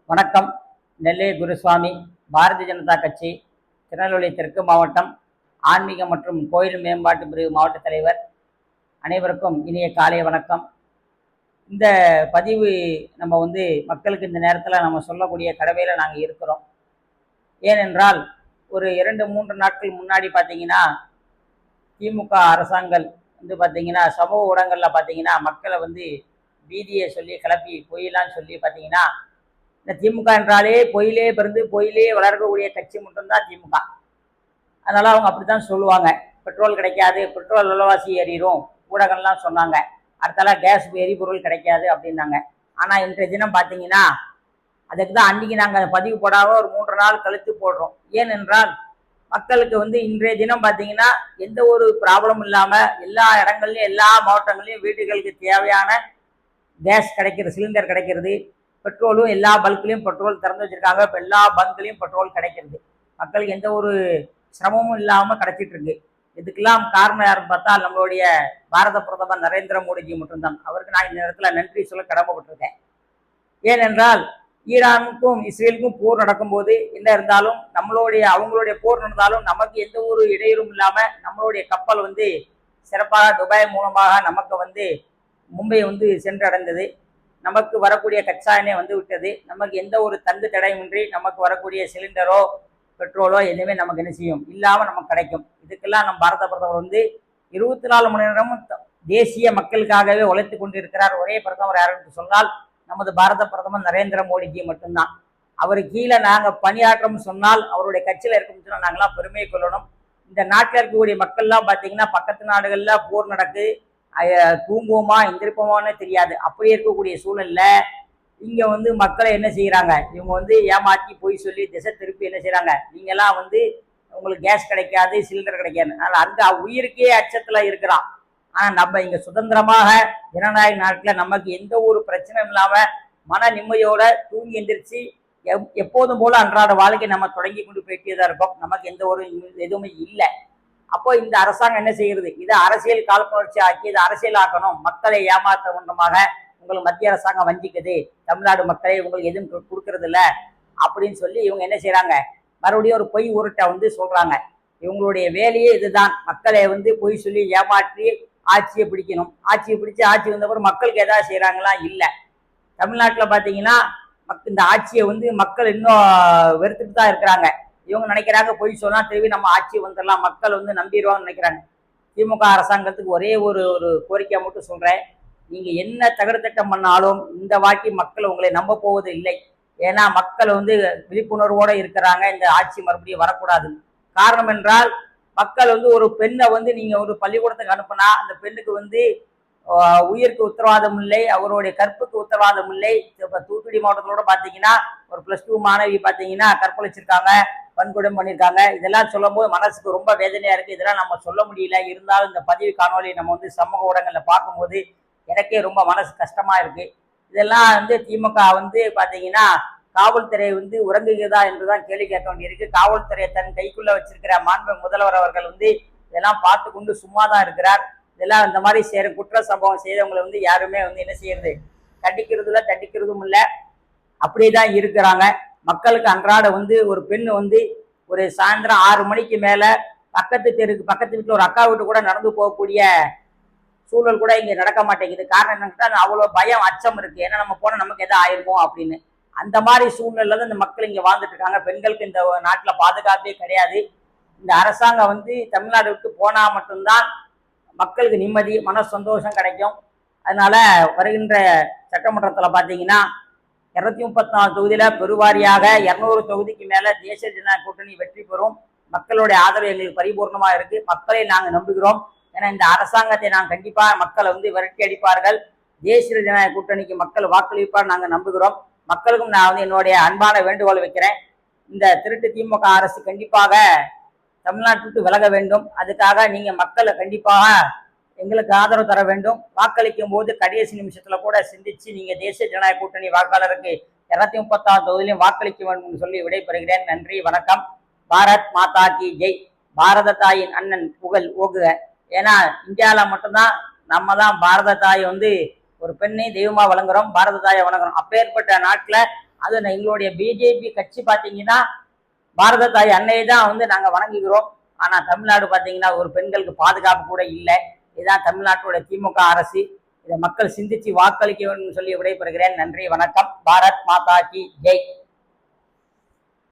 வணக்கம். நெல்லை குருசுவாமி, பாரதிய ஜனதா கட்சி, திருநெல்வேலி தெற்கு மாவட்டம் ஆன்மீக மற்றும் கோயில் மேம்பாட்டு பிரிவு மாவட்ட தலைவர். அனைவருக்கும் இனிய காலை வணக்கம். இந்த பதிவு நம்ம மக்களுக்கு இந்த நேரத்தில் நம்ம சொல்லக்கூடிய கடமையில் நாங்கள் இருக்கிறோம். ஏனென்றால் ஒரு 2-3 நாட்கள் முன்னாடி பார்த்தீங்கன்னா திமுக அரசாங்கம் பார்த்தீங்கன்னா சமூக ஊடகங்களில் பார்த்தீங்கன்னா மக்களை பீதியை சொல்லி கிளப்பி பொய்யலான்னு சொல்லி பார்த்தீங்கன்னா இந்த திமுக என்றாலே பொயிலே பிறந்து பொயிலே வளர்க்கக்கூடிய கட்சி மட்டும்தான் திமுக. அதனால அவங்க அப்படித்தான் சொல்லுவாங்க. பெட்ரோல் கிடைக்காது, பெட்ரோல் விலைவாசி ஏறிடும் ஊடகம்லாம் சொன்னாங்க. அடுத்தால கேஸ் எரிபொருள் கிடைக்காது அப்படின்னாங்க. ஆனால் இன்றைய தினம் பார்த்தீங்கன்னா அதுக்கு தான் அன்றைக்கி நாங்கள் பதிவு போடாமல் ஒரு 3 நாள் கழித்து போடுறோம். ஏனென்றால் மக்களுக்கு இன்றைய தினம் பார்த்தீங்கன்னா எந்த ஒரு ப்ராப்ளமும் இல்லாமல் எல்லா இடங்கள்லையும் எல்லா மாவட்டங்கள்லையும் வீடுகளுக்கு தேவையான கேஸ் கிடைக்கிறது, சிலிண்டர் கிடைக்கிறது. பெட்ரோலும் எல்லா பல்க்லையும் பெட்ரோல் திறந்து வச்சிருக்காங்க. இப்போ எல்லா பங்க்லையும் பெட்ரோல் கிடைக்கிறது. மக்களுக்கு எந்த ஒரு சிரமமும் இல்லாமல் கிடைச்சிட்டு இருக்கு. இதுக்கெல்லாம் காரணம் யாருன்னு பார்த்தா நம்மளுடைய பாரத பிரதமர் நரேந்திர மோடிஜி மட்டும்தான். அவருக்கு நான் இந்த நேரத்தில் நன்றி சொல்ல கடமைப்பட்டிருக்கேன். ஏனென்றால் ஈரானுக்கும் இஸ்ரேலுக்கும் போர் நடக்கும்போது என்ன இருந்தாலும் அவங்களுடைய போர் நடந்தாலும் நமக்கு எந்த ஒரு இடையூறும் இல்லாமல் நம்மளுடைய கப்பல் சிறப்பாக துபாய் மூலமாக நமக்கு மும்பை சென்றடைந்தது. நமக்கு வரக்கூடிய கச்சா எண்ணெய் விட்டது. நமக்கு எந்த ஒரு தங்கு தடையுமின்றி நமக்கு வரக்கூடிய சிலிண்டரோ பெட்ரோலோ எதுவுமே நமக்கு என்ன செய்யும் இல்லாமல் நமக்கு கிடைக்கும். இதுக்கெல்லாம் நம்ம பாரத பிரதமர் 24 மணி நேரமும் தேசிய மக்களுக்காகவே உழைத்து கொண்டு இருக்கிறார். ஒரே பிரதமர் யாருன்னு சொன்னால் நமது பாரத பிரதமர் நரேந்திர மோடிஜி மட்டும்தான். அவர் கீழே நாங்கள் பணியாற்றம் சொன்னால் அவருடைய கட்சியில் இருக்கும் சொன்னால் நாங்களாம் பெருமையை கொள்ளணும். இந்த நாட்டில் இருக்கக்கூடிய மக்கள்லாம் பார்த்தீங்கன்னா பக்கத்து நாடுகளில் போர் நடக்கு, தூங்குவோமா எந்திரிப்போமான்னு தெரியாது. அப்படி இருக்கக்கூடிய சூழல்ல இங்க மக்களை என்ன செய்யறாங்க, இவங்க ஏமாற்றி போய் சொல்லி திசை திருப்பி என்ன செய்யறாங்க, நீங்கெல்லாம் உங்களுக்கு கேஸ் கிடைக்காது, சிலிண்டர் கிடைக்காது. அதனால அந்த உயிருக்கே அச்சத்துல இருக்கிறான். ஆனா நம்ம இங்க சுதந்திரமாக ஜனநாயக நாட்டுல நமக்கு எந்த ஒரு பிரச்சனையும் இல்லாம மன நிம்மதியோட தூங்கி எந்திரிச்சு எப்போதும் போல அன்றாட வாழ்க்கை நம்ம தொடங்கி கொண்டு போயிட்டேதான் இருக்கோம். நமக்கு எந்த ஒரு எதுவுமே இல்லை. அப்போ இந்த அரசாங்கம் என்ன செய்கிறது, இதை அரசியல் காழ்ப்புணர்ச்சி ஆக்கி இதை அரசியல் ஆக்கணும், மக்களை ஏமாற்ற ஒன்றமாக உங்களுக்கு மத்திய அரசாங்கம் வஞ்சிக்குது, தமிழ்நாடு மக்களை உங்களுக்கு எதுவும் கொடுக்கறது இல்லை அப்படின்னு சொல்லி இவங்க என்ன செய்யறாங்க, மறுபடியும் ஒரு பொய் உருட்டை சொல்றாங்க. இவங்களுடைய வேலையே இதுதான். மக்களை பொய் சொல்லி ஏமாற்றி ஆட்சியை பிடிக்கணும். ஆட்சியை பிடிச்சி ஆட்சி வந்தப்பறம் மக்களுக்கு ஏதாவது செய்யறாங்களா? இல்லை. தமிழ்நாட்டில் பார்த்தீங்கன்னா இந்த ஆட்சியை மக்கள் இன்னும் வெறுத்துட்டு தான் இருக்கிறாங்க. இவங்க நினைக்கிறாங்க பொய் சொன்னா திரும்பி நம்ம ஆட்சி வந்துடலாம், மக்கள் நம்பிடுவாங்கன்னு நினைக்கிறாங்க. திமுக அரசாங்கத்துக்கு ஒரே ஒரு கோரிக்கை மட்டும் சொல்றேன். நீங்க என்ன தகடு திட்டம் பண்ணாலும் இந்த வாட்டி மக்கள் உங்களை நம்ப போவது இல்லை. ஏன்னா மக்கள் விழிப்புணர்வோட இருக்கிறாங்க. இந்த ஆட்சி மறுபடியும் வரக்கூடாது. காரணம் என்றால் மக்கள் ஒரு பெண்ணை நீங்க ஒரு பள்ளிக்கூடத்துக்கு அனுப்புனா அந்த பெண்ணுக்கு உயிருக்கு உத்தரவாதம் இல்லை, அவருடைய கற்புக்கு உத்தரவாதம் இல்லை. இப்ப தூத்துக்குடி மாவட்டத்தோட பாத்தீங்கன்னா ஒரு +2 மாணவி பாத்தீங்கன்னா கற்பழிச்சிருக்காங்க, வன்கொடுமை பண்ணியிருக்காங்க. இதெல்லாம் சொல்லும் போது மனசுக்கு ரொம்ப வேதனையா இருக்கு. இதெல்லாம் நம்ம சொல்ல முடியல. இருந்தாலும் இந்த பதிவு காணொலி நம்ம சமூக ஊடகங்கள்ல பார்க்கும்போது எனக்கே ரொம்ப மனசு கஷ்டமா இருக்கு. இதெல்லாம் திமுக பாத்தீங்கன்னா காவல்துறை உறங்குகிறதா என்றுதான் கேள்வி கேட்க வேண்டியிருக்கு. காவல்துறையை தன் கைக்குள்ள வச்சிருக்கிற மாண்பு முதல்வர் அவர்கள் இதெல்லாம் பார்த்து கொண்டு சும்மாதான் இருக்கிறார். இதெல்லாம் இந்த மாதிரி குற்ற சம்பவம் செய்தவங்களை யாருமே என்ன செய்யறது, கண்டிக்கிறதுல தண்டிக்கிறதும் இல்லை. அப்படியேதான் இருக்கிறாங்க. மக்களுக்கு அன்றாட ஒரு பெண் ஒரு சாயந்தரம் 6 மணிக்கு மேல பக்கத்து வீட்டுல ஒரு அக்கா வீட்டு கூட நடந்து போகக்கூடிய சூழல் கூட இங்க நடக்க மாட்டேங்குது. காரணம் என்னன்னா அவ்வளவு பயம் அச்சம் இருக்கு. ஏன்னா நம்ம போனா நமக்கு எதாவது ஆயிருமோ அப்படின்னு. அந்த மாதிரி சூழ்நிலையில தான் இந்த மக்கள் இங்க வாழ்ந்துட்டு இருக்காங்க. பெண்களுக்கு இந்த நாட்டுல பாதுகாப்பே கிடையாது. இந்த அரசாங்கம் தமிழ்நாடு விட்டு போனா மட்டும்தான் மக்களுக்கு நிம்மதி மன சந்தோஷம் கிடைக்கும். அதனால வருகின்ற சட்டமன்றத்துல பாத்தீங்கன்னா 234 தொகுதியில பெருவாரியாக 200 தொகுதிக்கு மேல தேசிய ஜனநாயக கூட்டணி வெற்றி பெறும். மக்களுடைய ஆதரவு எங்களுக்கு பரிபூர்ணமா இருக்கு. மக்களை நாங்கள் நம்புகிறோம். ஏன்னா இந்த அரசாங்கத்தை நாங்கள் கண்டிப்பா மக்கள் விரட்டி அடிப்பார்கள். தேசிய ஜனநாயக கூட்டணிக்கு மக்கள் வாக்களிப்பார் நாங்கள் நம்புகிறோம். மக்களுக்கும் நான் என்னுடைய அன்பான வேண்டுகோள் வைக்கிறேன். இந்த திருட்டு திமுக அரசு கண்டிப்பாக தமிழ்நாட்டுக்கு விலக வேண்டும். அதுக்காக நீங்க மக்களை கண்டிப்பாக எங்களுக்கு ஆதரவு தர வேண்டும். வாக்களிக்கும் போது கடைசி நிமிஷத்துல கூட சிந்திச்சு நீங்க தேசிய ஜனநாயக கூட்டணி வாக்காளருக்கு 236 தொகுதியிலும் வாக்களிக்க வேண்டும் சொல்லி விடைபெறுகிறேன். நன்றி, வணக்கம். பாரத் மாதா கி ஜெய். பாரத தாயின் அண்ணன் புகழ் ஓகுக. ஏன்னா இந்தியாவில மட்டும்தான் நம்ம தான் பாரத தாய் ஒரு பெண்ணை தெய்வமா வழங்குறோம், பாரத தாயை வணங்குறோம். அப்பேற்பட்ட நாட்டுல அது எங்களுடைய பிஜேபி கட்சி பார்த்தீங்கன்னா பாரத தாய் அன்னையை தான் வந்து நாங்கள் வணங்குகிறோம். ஆனால் தமிழ்நாடு பார்த்தீங்கன்னா ஒரு பெண்களுக்கு பாதுகாப்பு கூட இல்லை. இதுதான் தமிழ்நாட்டோட திமுக அரசு. இதை மக்கள் சிந்திச்சு வாக்களிக்க வேண்டும் சொல்லி விடைபெறுகிறேன். நன்றி, வணக்கம். பாரத் மாதா கி ஜெய்.